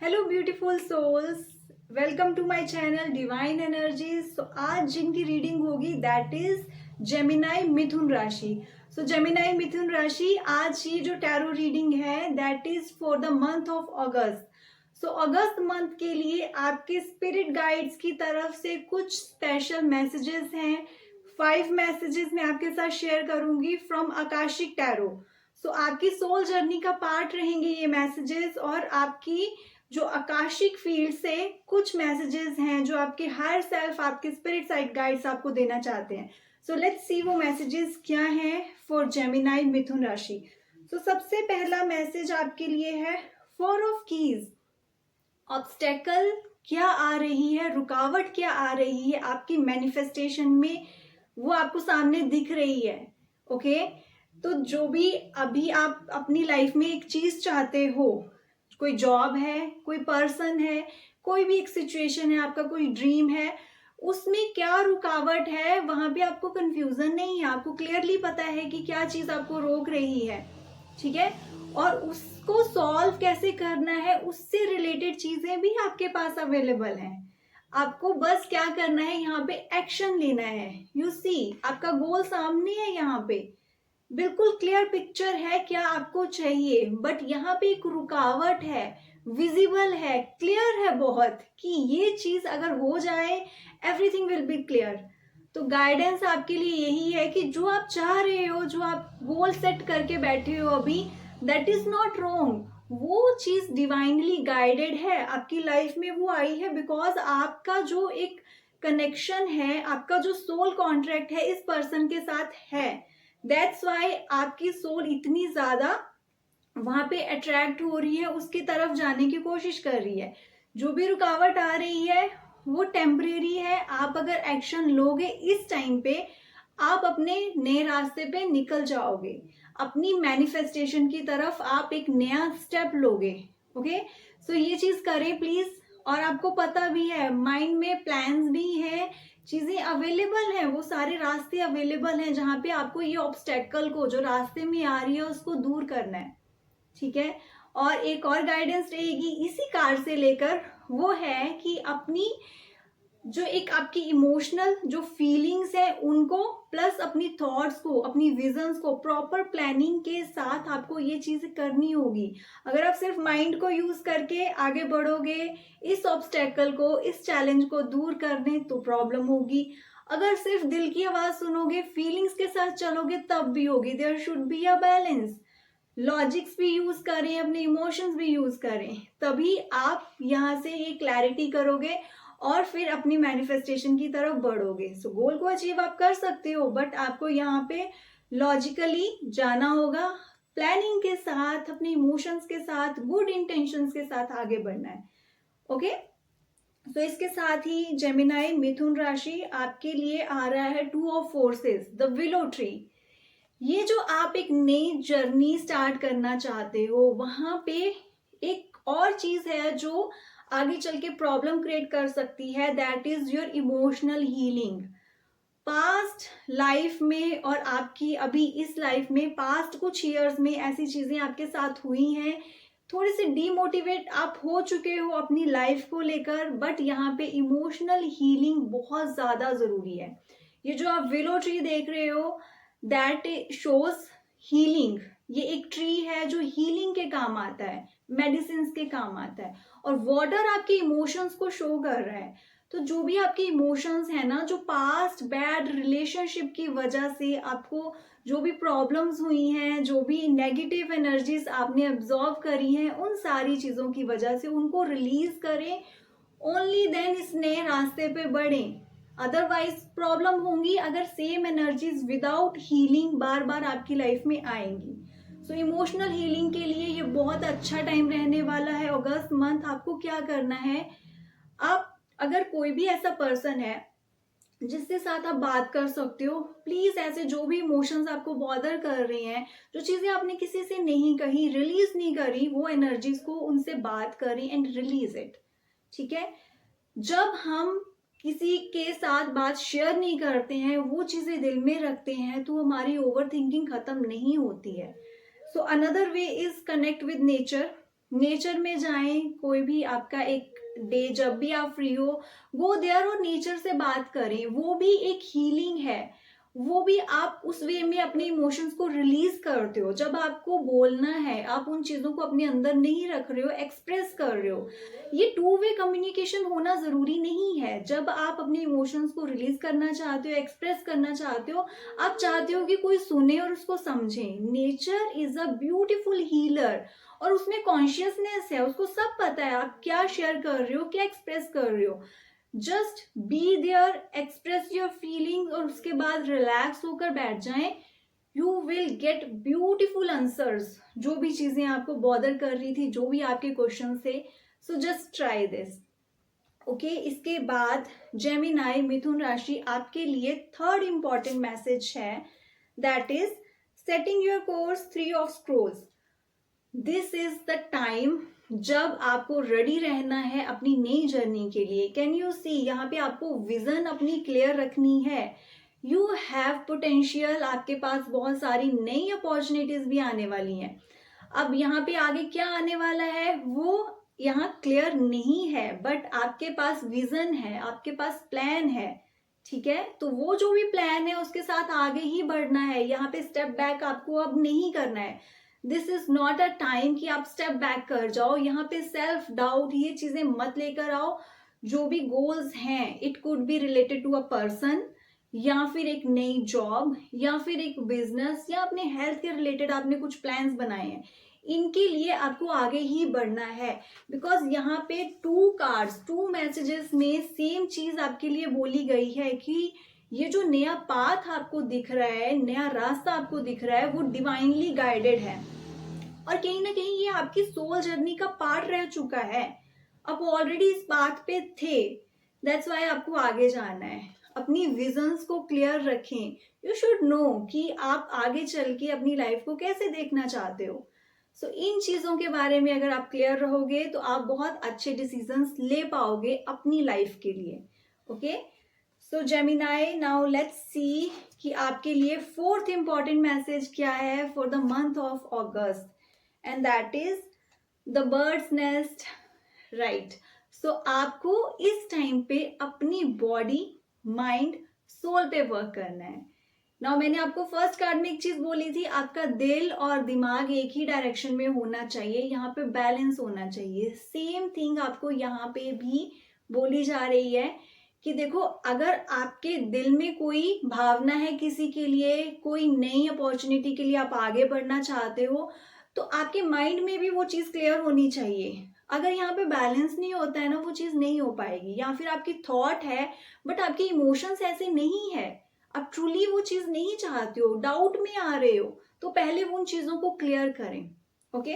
Hello beautiful souls, welcome to my channel divine energies. So आज जिनकी reading होगी that is Gemini मिथुन राशि। सो Gemini मिथुन राशि, आज ये जो टैरो रीडिंग है that is for the month of August. So August month के लिए आपके स्पिरिट गाइड्स की तरफ से कुछ स्पेशल मैसेजेस हैं। 5 मैसेजेस मैं आपके साथ शेयर करूंगी फ्रॉम आकाशिक टैरो। सो आपकी सोल जर्नी का पार्ट रहेंगे ये मैसेजेस, और आपकी जो आकाशिक फील्ड से कुछ मैसेजेस हैं जो आपके हायर सेल्फ, आपके स्पिरिट साइड गाइड्स आपको देना चाहते हैं। सो लेट्स सी वो मैसेजेस क्या हैं फॉर जेमिनाई मिथुन राशि। सो सबसे पहला मैसेज आपके लिए है 4 ऑफ कीज। ऑब्स्टेकल क्या आ रही है, रुकावट क्या आ रही है आपकी मैनिफेस्टेशन में, वो आपको सामने दिख रही है। ओके, तो जो भी अभी आप अपनी लाइफ में एक चीज चाहते हो, कोई जॉब है, कोई पर्सन है, कोई भी एक सिचुएशन है, आपका कोई ड्रीम है, उसमें क्या रुकावट है, वहां पे आपको कंफ्यूजन नहीं है, आपको क्लियरली पता है कि क्या चीज आपको रोक रही है। ठीक है, और उसको सॉल्व कैसे करना है, उससे रिलेटेड चीजें भी आपके पास अवेलेबल हैं। आपको बस क्या करना है, यहाँ पे एक्शन लेना है। यू सी, आपका गोल सामने है, यहाँ पे बिल्कुल क्लियर पिक्चर है क्या आपको चाहिए, बट यहाँ पे एक रुकावट है, विजिबल है, क्लियर है बहुत कि ये चीज अगर हो जाए एवरीथिंग विल बी क्लियर। तो गाइडेंस आपके लिए यही है कि जो आप चाह रहे हो, जो आप गोल सेट करके बैठे हो अभी, दैट इज नॉट रॉन्ग। वो चीज डिवाइनली गाइडेड है, आपकी लाइफ में वो आई है बिकॉज आपका जो एक कनेक्शन है, आपका जो सोल कॉन्ट्रैक्ट है इस पर्सन के साथ है। दैट्स वाई आपकी सोल इतनी ज्यादा वहां पे अट्रैक्ट हो रही है, उसकी तरफ जाने की कोशिश कर रही है। जो भी रुकावट आ रही है वो टेम्परेरी है। आप अगर एक्शन लोगे इस टाइम पे, आप अपने नए रास्ते पे निकल जाओगे, अपनी मैनिफेस्टेशन की तरफ आप एक नया स्टेप लोगे। ओके, सो ये चीज करें प्लीज। और आपको पता भी है, माइंड में प्लान्स भी है, चीजें अवेलेबल हैं, वो सारे रास्ते अवेलेबल हैं जहां पे आपको ये ऑब्स्टेकल को जो रास्ते में आ रही है उसको दूर करना है। ठीक है, और एक और गाइडेंस रहेगी इसी कार्ड से लेकर, वो है कि अपनी जो एक आपकी इमोशनल जो फीलिंग्स है उनको, प्लस अपनी थॉट्स को, अपनी विजन्स को प्रॉपर प्लानिंग के साथ आपको ये चीजें करनी होगी। अगर आप सिर्फ माइंड को यूज करके आगे बढ़ोगे इस ऑब्स्टेकल को, इस चैलेंज को दूर करने, तो प्रॉब्लम होगी। अगर सिर्फ दिल की आवाज सुनोगे, फीलिंग्स के साथ चलोगे, तब भी होगी। There should be a balance. Logics भी यूज करें, अपने इमोशंस भी यूज करें, तभी आप यहाँ से ये क्लैरिटी करोगे और फिर अपनी मैनिफेस्टेशन की तरफ बढ़ोगे। सो गोल को अचीव आप कर सकते हो, बट आपको यहाँ पे लॉजिकली जाना होगा, प्लानिंग के साथ, अपने इमोशंस के साथ, गुड इंटेंशंस के साथ आगे बढ़ना है। ओके, तो इसके साथ ही जेमिनाई मिथुन राशि आपके लिए आ रहा है 2 of forces, the willow tree. ये जो आप एक नई जर्नी स्टार्ट करना चाहते हो, वहां पे एक और चीज है जो आगे चल के प्रॉब्लम क्रिएट कर सकती है, that is your emotional healing. Past life में और आपकी अभी इस लाइफ में, पास्ट कुछ ईयर्स में ऐसी चीजें आपके साथ हुई हैं, थोड़े से डीमोटिवेट आप हो चुके हो अपनी लाइफ को लेकर, बट यहाँ पे इमोशनल हीलिंग बहुत ज्यादा जरूरी है। ये जो आप विलो ट्री देख रहे हो दैट शोज हीलिंग। ये एक ट्री है जो हीलिंग के काम आता है, मेडिसिन के काम आता है, और वाटर आपके इमोशंस को शो कर रहा है। तो जो भी आपके इमोशंस है ना, जो पास्ट बैड रिलेशनशिप की वजह से आपको जो भी प्रॉब्लम्स हुई हैं, जो भी नेगेटिव एनर्जीज आपने अब्जॉर्व करी हैं, उन सारी चीजों की वजह से उनको रिलीज करें, ओनली देन इस नए रास्ते पे बढ़ें। अदरवाइज प्रॉब्लम होंगी अगर सेम एनर्जीज विदाउट हीलिंग बार बार आपकी लाइफ में आएंगी। सो इमोशनल हीलिंग के लिए ये बहुत अच्छा टाइम रहने वाला है अगस्त मंथ। आपको क्या करना है, आप अगर कोई भी ऐसा पर्सन है जिसके साथ आप बात कर सकते हो, प्लीज ऐसे जो भी इमोशंस आपको बॉदर कर रही हैं, जो चीजें आपने किसी से नहीं कही, रिलीज नहीं करी, वो एनर्जीज को उनसे बात करें एंड रिलीज इट। ठीक है, जब हम किसी के साथ बात शेयर नहीं करते हैं, वो चीजें दिल में रखते हैं, तो हमारी ओवर थिंकिंग खत्म नहीं होती है। So another way is connect with nature. Nature में जाएं, कोई भी आपका एक डे जब भी आप फ्री हो, गो देयर और नेचर से बात करें, वो भी एक हीलिंग है। वो भी आप उस वे में अपने इमोशंस को रिलीज करते हो। जब आपको बोलना है, आप उन चीजों को अपने अंदर नहीं रख रहे हो, एक्सप्रेस कर रहे हो। ये टू वे कम्युनिकेशन होना जरूरी नहीं है। जब आप अपने इमोशंस को रिलीज करना चाहते हो, एक्सप्रेस करना चाहते हो, आप चाहते हो कि कोई सुने और उसको समझे। Nature is a beautiful healer और उसमें कॉन्शियसनेस है, उसको सब पता है आप क्या शेयर कर रहे हो, क्या एक्सप्रेस कर रहे हो। Just be there, express your feelings और उसके बाद रिलैक्स होकर बैठ जाएं। You will get beautiful answers. जो भी चीजें आपको बॉदर कर रही थी, जो भी आपके क्वेश्चन थे, so just try this. Okay, इसके बाद जेमिनाई मिथुन राशि, आपके लिए थर्ड इंपॉर्टेंट मैसेज है, that is setting your course 3 of scrolls. This is the time जब आपको रेडी रहना है अपनी नई जर्नी के लिए। कैन यू सी, यहाँ पे आपको विजन अपनी क्लियर रखनी है। यू हैव पोटेंशियल, आपके पास बहुत सारी नई अपॉर्चुनिटीज भी आने वाली हैं। अब यहाँ पे आगे क्या आने वाला है वो यहाँ क्लियर नहीं है, बट आपके पास विजन है, आपके पास प्लान है। ठीक है, तो वो जो भी प्लान है उसके साथ आगे ही बढ़ना है। यहाँ पे स्टेप बैक आपको अब नहीं करना है। This is not a time कि आप स्टेप बैक कर जाओ। यहाँ पे सेल्फ डाउट, ये चीजें मत लेकर आओ। जो भी गोल्स हैं, it could be related to a person, या फिर एक नई जॉब, या फिर एक बिजनेस, या अपने हेल्थ के रिलेटेड आपने कुछ प्लान्स बनाए हैं, इनके लिए आपको आगे ही बढ़ना है। बिकॉज यहाँ पे 2 कार्ड्स, 2 मैसेजेस में सेम चीज आपके लिए बोली गई है कि ये जो नया पाथ आपको दिख रहा है, नया रास्ता आपको दिख रहा है, वो डिवाइनली गाइडेड है और कहीं ना कहीं ये आपकी सोल जर्नी का पार्ट रह चुका है। आप ऑलरेडी इस पाथ पे थे, दैट्स वाई आपको आगे जाना है। अपनी विजन्स को क्लियर रखें। यू शुड नो कि आप आगे चल के अपनी लाइफ को कैसे देखना चाहते हो। सो इन चीजों के बारे में अगर आप क्लियर रहोगे तो आप बहुत अच्छे डिसीजंस ले पाओगे अपनी लाइफ के लिए। Okay, so Gemini, now let's see कि आपके लिए फोर्थ इंपॉर्टेंट मैसेज क्या है for the month of August, and that is the bird's nest. Right, so आपको इस टाइम पे अपनी बॉडी, माइंड, सोल पे वर्क करना है। नाउ मैंने आपको फर्स्ट कार्ड में एक चीज बोली थी, आपका दिल और दिमाग एक ही डायरेक्शन में होना चाहिए, यहाँ पे बैलेंस होना चाहिए। सेम थिंग आपको यहाँ पे भी बोली जा रही है कि देखो, अगर आपके दिल में कोई भावना है किसी के लिए, कोई नई अपॉर्चुनिटी के लिए आप आगे बढ़ना चाहते हो, तो आपके माइंड में भी वो चीज क्लियर होनी चाहिए। अगर यहाँ पे बैलेंस नहीं होता है ना, वो चीज नहीं हो पाएगी। या फिर आपकी थॉट है बट आपके इमोशंस ऐसे नहीं है, आप ट्रूली वो चीज नहीं चाहते हो, डाउट में आ रहे हो, तो पहले उन चीजों को क्लियर करें। ओके,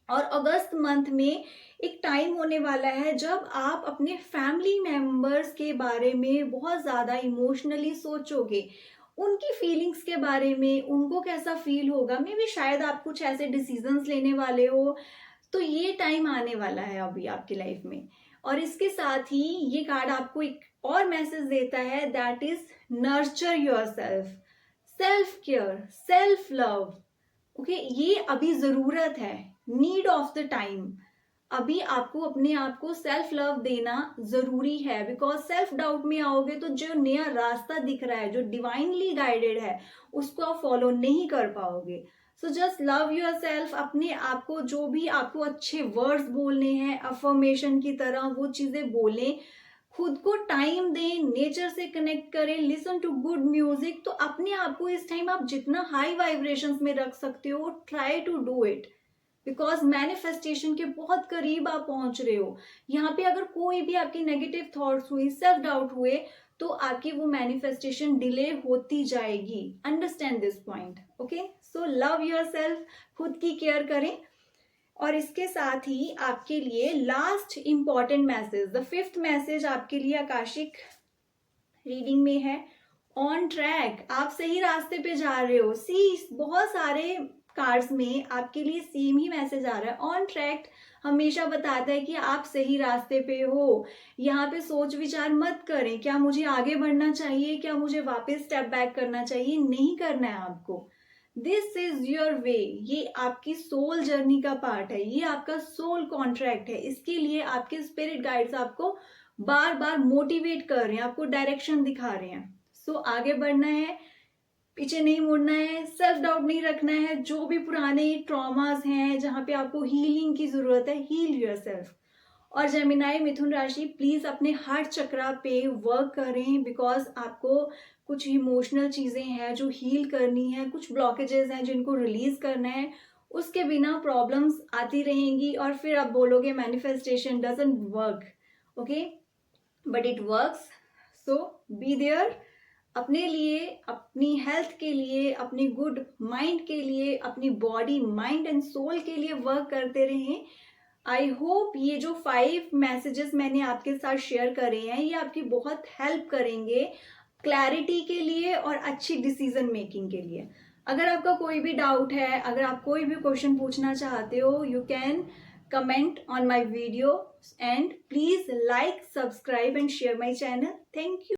और अगस्त मंथ में एक टाइम होने वाला है जब आप अपने फैमिली मेंबर्स के बारे में बहुत ज्यादा इमोशनली सोचोगे, उनकी फीलिंग्स के बारे में, उनको कैसा फील होगा। मे भी शायद आप कुछ ऐसे डिसीजंस लेने वाले हो, तो ये टाइम आने वाला है अभी आपकी लाइफ में। और इसके साथ ही ये कार्ड आपको एक और मैसेज देता है, that is nurture your self, self care, self love. Okay, ये अभी जरूरत है, नीड ऑफ द टाइम। अभी आपको अपने आप को सेल्फ लव देना जरूरी है, बिकॉज सेल्फ डाउट में आओगे तो जो नया रास्ता दिख रहा है, जो डिवाइनली गाइडेड है, उसको आप फॉलो नहीं कर पाओगे। So just love your self. अपने आप को, जो भी आपको अच्छे वर्ड्स बोलने हैं अफर्मेशन की तरह, वो चीजें बोलें। खुद को टाइम दें, नेचर से कनेक्ट करें, लिसन टू गुड म्यूजिक। तो अपने आप को इस टाइम आप जितना हाई वाइब्रेशंस में रख सकते हो, try to do it, because manifestation के बहुत करीब आप पहुंच रहे हो। यहाँ पे अगर कोई भी आपकी नेगेटिव थॉट्स हुई, सेल्फ डाउट हुए, तो आपकी वो मैनिफेस्टेशन डिले होती जाएगी। Understand this point. Okay, so love your self, खुद की केयर करें। और इसके साथ ही आपके लिए last important message, the 5th message आपके लिए आकाशिक रीडिंग में है, ऑन ट्रैक। आप सही रास्ते पे जा रहे हो। सी, बहुत सारे कार्ड्स में आपके लिए सेम ही मैसेज आ रहा है। ऑन ट्रैक हमेशा बताता है कि आप सही रास्ते पे हो। यहाँ पे सोच विचार मत करें, क्या मुझे आगे बढ़ना चाहिए, क्या मुझे वापस स्टेप बैक करना चाहिए, नहीं करना है आपको। This is your way. ये आपकी सोल जर्नी का पार्ट है, ये आपका सोल कॉन्ट्रैक्ट है। इसके लिए आपके स्पिरिट गाइड्स आपको बार बार मोटिवेट कर रहे हैं, आपको डायरेक्शन दिखा रहे हैं। सो आगे बढ़ना है, पीछे नहीं मुड़ना है, सेल्फ डाउट नहीं रखना है। जो भी पुराने ट्रॉमास हैं जहाँ पे आपको हीलिंग की जरूरत है, हील योरसेल्फ। और जेमिनाई मिथुन राशि, प्लीज अपने हार्ट चक्रा पे वर्क करें, बिकॉज आपको कुछ इमोशनल चीजें हैं जो हील करनी है, कुछ ब्लॉकेजेस हैं जिनको रिलीज करना है। उसके बिना प्रॉब्लम्स आती रहेंगी और फिर आप बोलोगे manifestation doesn't work. Okay, but it works. So be there अपने लिए, अपनी हेल्थ के लिए, अपनी गुड माइंड के लिए, अपनी बॉडी माइंड एंड सोल के लिए वर्क करते रहें। आई होप ये जो 5 मैसेजेस मैंने आपके साथ शेयर करे हैं ये आपकी बहुत हेल्प करेंगे क्लैरिटी के लिए और अच्छी डिसीजन मेकिंग के लिए। अगर आपका कोई भी डाउट है, अगर आप कोई भी क्वेश्चन पूछना चाहते हो, you can comment on my video and please like, subscribe and share my channel. Thank you.